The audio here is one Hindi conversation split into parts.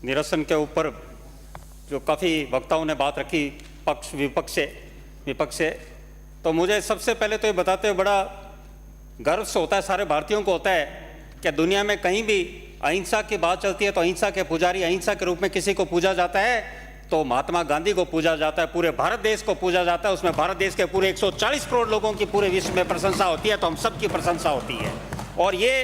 निरसन के ऊपर जो काफ़ी वक्ताओं ने बात रखी पक्ष विपक्ष से, तो मुझे सबसे पहले तो ये बताते हुए बड़ा गर्व से होता है, सारे भारतीयों को होता है कि दुनिया में कहीं भी अहिंसा की बात चलती है तो अहिंसा के पुजारी, अहिंसा के रूप में किसी को पूजा जाता है तो महात्मा गांधी को पूजा जाता है, पूरे भारत देश को पूजा जाता है। उसमें भारत देश के पूरे 140 करोड़ लोगों की पूरे विश्व में प्रशंसा होती है, तो हम सबकी प्रशंसा होती है। और ये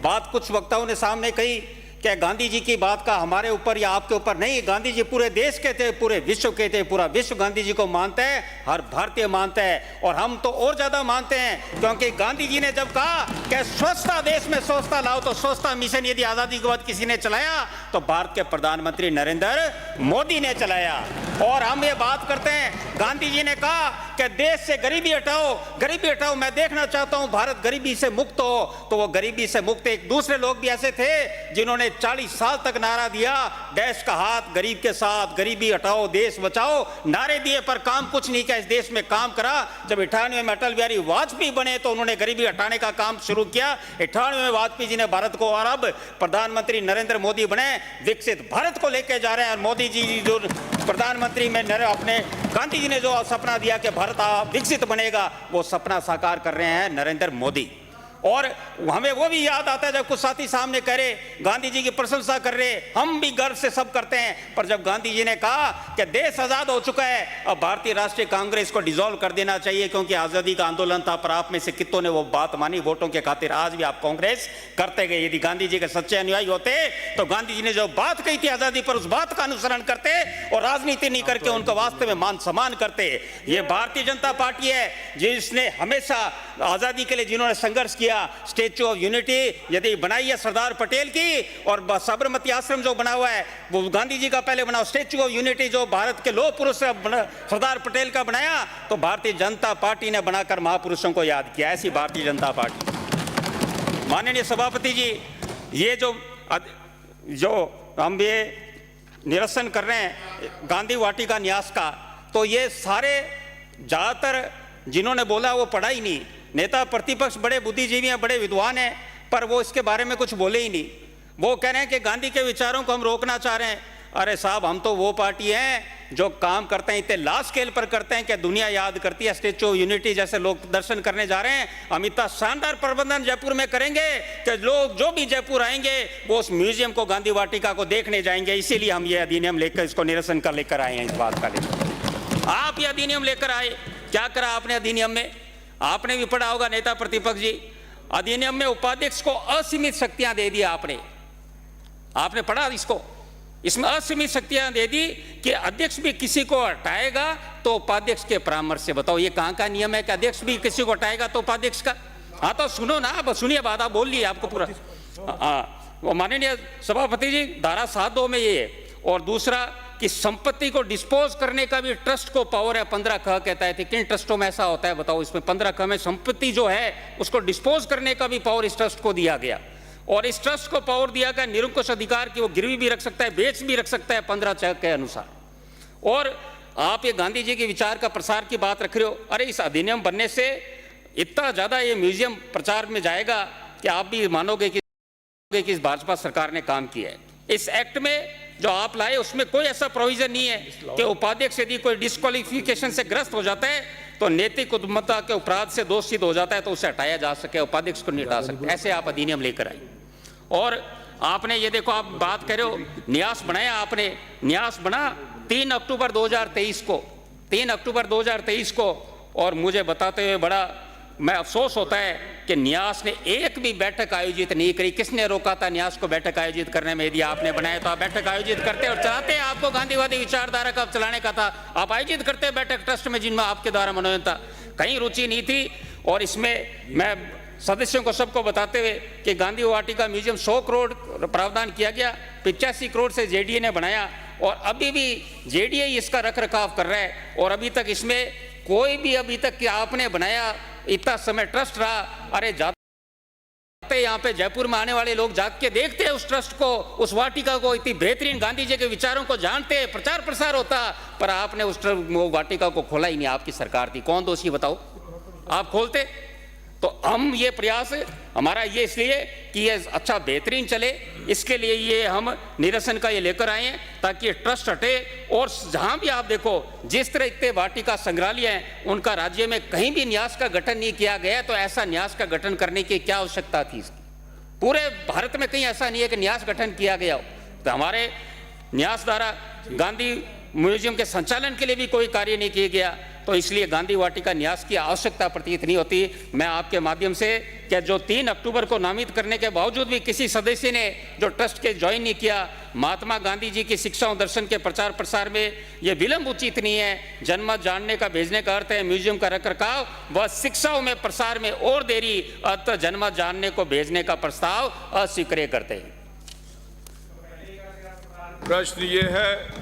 बात कुछ वक्ताओं ने सामने कही कि गांधी जी की बात का हमारे ऊपर या आपके ऊपर नहीं, गांधी जी पूरे देश के थे, पूरे विश्व के थे, पूरा विश्व गांधी जी को मानता है, हर भारतीय मानता है। और हम तो और ज्यादा मानते हैं, क्योंकि गांधी जी ने जब कहा कि स्वच्छता, देश में स्वच्छता लाओ, तो स्वच्छता मिशन यदि आजादी के बाद किसी ने चलाया तो भारत के प्रधानमंत्री नरेंद्र मोदी ने चलाया। और हम ये बात करते हैं, गांधी जी ने कहा कि देश से गरीबी हटाओ, गरीबी हटाओ, मैं देखना चाहता हूं भारत गरीबी से मुक्त हो। तो वो गरीबी से मुक्त, एक दूसरे लोग भी ऐसे थे जिन्होंने 40 साल तक नारा दिया, देश का हाथ गरीब के साथ, गरीबी हटाओ, देश बचाओ, नारे दिए पर काम कुछ नहीं किया। इस देश में काम करा। जब 98 में अटल बिहारी वाजपेयी बने तो उन्होंने गरीबी हटाने का काम शुरू किया। 98 में वाजपेयी जी ने भारत को, और अब प्रधानमंत्री नरेंद्र मोदी बने, विकसित भारत को लेकर जा रहे हैं। और मोदी जी जो प्रधानमंत्री में अपने गांधी जी ने जो सपना दिया कि भारत विकसित बनेगा, वो सपना साकार कर रहे हैं नरेंद्र मोदी। और हमें वो भी याद आता है जब कुछ साथी सामने कह रहे गांधी जी की प्रशंसा कर रहे, हम भी गर्व से सब करते हैं, पर जब गांधी जी ने कहा कि देश आजाद हो चुका है, अब भारतीय राष्ट्रीय कांग्रेस को डिसॉल्व कर देना चाहिए क्योंकि आजादी का आंदोलन था, पर आप में से कितनों ने वो बात मानी वोटों के खातिर? आज भी आप कांग्रेस करते गए। यदि गांधी जी के सच्चे अनुयायी होते तो गांधी जी ने जो बात कही थी आजादी पर, उस बात का अनुसरण करते और राजनीति नहीं करके उनको वास्तव में मान सम्मान करते। ये भारतीय जनता पार्टी है जिसने हमेशा आजादी के लिए जिन्होंने संघर्ष किया। स्टैच्यू ऑफ यूनिटी यदि बनाई है सरदार पटेल की, और साबरमती आश्रम जो बना हुआ है वो गांधी जी का पहले बना। स्टैच्यू ऑफ यूनिटी जो भारत के लौह पुरुष सरदार पटेल का बनाया, तो भारतीय जनता पार्टी ने बनाकर महापुरुषों को याद किया। ऐसी भारतीय जनता पार्टी। माननीय सभापति जी, ये जो हम ये निरसन कर रहे हैं गांधी वाटिका न्यास का, तो ये सारे ज्यादातर जिन्होंने बोला वो पढ़ा ही नहीं। नेता प्रतिपक्ष बड़े बुद्धिजीवी हैं, बड़े विद्वान हैं, पर वो इसके बारे में कुछ बोले ही नहीं। वो कह रहे हैं कि गांधी के विचारों को हम रोकना चाह रहे हैं। अरे साहब, हम तो वो पार्टी हैं जो काम करते हैं, इतने लार्ज स्केल पर करते हैं कि दुनिया याद करती है। स्टैच्यू ऑफ यूनिटी जैसे लोग दर्शन करने जा रहे हैं, हम इतना शानदार प्रबंधन जयपुर में करेंगे कि लोग जो भी जयपुर आएंगे वो उस म्यूजियम को, गांधी वाटिका को देखने जाएंगे। इसीलिए हम ये अधिनियम लेकर, इसको निरसन का लेकर आए हैं। इस बात का लेकर आप ये अधिनियम लेकर आए, क्या करा आपने अधिनियम में? आपने भी पढ़ा होगा नेता प्रतिपक्ष जी, अधिनियम में उपाध्यक्ष को असीमित शक्तियां दे दी आपने पढ़ा इसको? इसमें असीमित शक्तियां दे दी कि अध्यक्ष भी किसी को हटाएगा तो उपाध्यक्ष के परामर्श से। बताओ ये कहां का नियम है कि अध्यक्ष भी किसी को हटाएगा तो उपाध्यक्ष का? हाँ तो सुनो ना, अब सुनिए बात, आप बोल लिए आपको पूरा। हाँ, माननीय सभापति जी, धारा 7(2) में ये है। और दूसरा कि संपत्ति को डिस्पोज करने का भी ट्रस्ट को पावर है। 15(ख) कहता है, किन ट्रस्टों में ऐसा होता है बताओ? इसमें 15(ख) में संपत्ति जो है उसको डिस्पोज करने का भी पावर इस ट्रस्ट को दिया गया। और इस ट्रस्ट को पावर दिया गया निरंकुश अधिकार की, वो गिरवी भी रख सकता है, बेच भी रख सकता है 15(च) के अनुसार। और आप ये गांधी जी के विचार का प्रसार की बात रख रहे हो। अरे इस अधिनियम बनने से इतना ज्यादा ये म्यूजियम प्रचार में जाएगा कि आप भी मानोगे कि इस भाजपा सरकार ने काम किया है। इस एक्ट में जो आप लाए उसमें कोई ऐसा प्रोविजन नहीं है कि उपाध्यक्ष यदि कोई डिस्क्वालिफिकेशन से ग्रस्त हो जाता है तो नैतिक उद्यमता के अपराध से दोष सिद्ध हो जाता है तो उसे हटाया जा सके, उपाध्यक्ष को नहीं हटा सकते। ऐसे आप अधिनियम लेकर आए। और आपने ये देखो, आप बात कर रहे हो न्यास बनाया आपने, न्यास बना 3 अक्टूबर 2023 को, 3 अक्टूबर 2023 को। और मुझे बताते हुए बड़ा मैं अफसोस होता है कि न्यास ने एक भी बैठक आयोजित नहीं करी। किसने रोका था न्यास को बैठक आयोजित करने में? यदि आपने बनाया तो आप बैठक आयोजित करते और चाहते हैं, आपको गांधीवादी विचारधारा का चलाने का था, आप आयोजित करते बैठक ट्रस्ट में जिनमें आपके द्वारा मनोनयन था। कहीं रुचि नहीं थी। और इसमें मैं सदस्यों को सबको बताते हुए कि गांधी वाटिका म्यूजियम 100 करोड़ प्रावधान किया गया, 85 करोड़ से जेडीए ने बनाया और अभी भी जेडीए इसका रख रखाव कर रहा है। और अभी तक इसमें कोई भी अभी तक कि आपने बनाया, इतना समय ट्रस्ट रहा। अरे जाते यहाँ पे जयपुर में आने वाले लोग जाग के देखते हैं उस ट्रस्ट को, उस वाटिका को, इतनी बेहतरीन गांधी जी के विचारों को जानते हैं, प्रचार प्रसार होता, पर आपने उस वाटिका को खोला ही नहीं। आपकी सरकार थी, कौन दोषी बताओ? आप खोलते तो हम ये प्रयास हमारा ये इसलिए कि ये अच्छा बेहतरीन चले, इसके लिए ये हम निरसन का ये लेकर आए हैं ताकि ये ट्रस्ट हटे। और जहां भी आप देखो जिस तरह इतने वाटिका संग्रहालय हैं उनका राज्य में कहीं भी न्यास का गठन नहीं किया गया, तो ऐसा न्यास का गठन करने की क्या आवश्यकता थी इसकी? पूरे भारत में कहीं ऐसा नहीं है कि न्यास गठन किया गया हो। तो हमारे न्यास द्वारा गांधी म्यूजियम के संचालन के लिए भी कोई कार्य नहीं किया गया, तो इसलिए गांधी वाटिका न्यास की आवश्यकता प्रतीत नहीं होती। मैं आपके माध्यम से क्या जो 3 अक्टूबर को नामित करने के बावजूद भी किसी सदस्य ने जो ट्रस्ट के ज्वाइन नहीं किया, महात्मा गांधी जी की शिक्षा और दर्शन के प्रचार प्रसार में ये विलंब उचित नहीं है। जनमत जानने का भेजने का अर्थ है म्यूजियम का रखरखाव, वह शिक्षाओं में प्रसार में और देरी, अतः जनमत जानने को भेजने का प्रस्ताव अस्वीकार्य करते हैं। प्रश्न ये है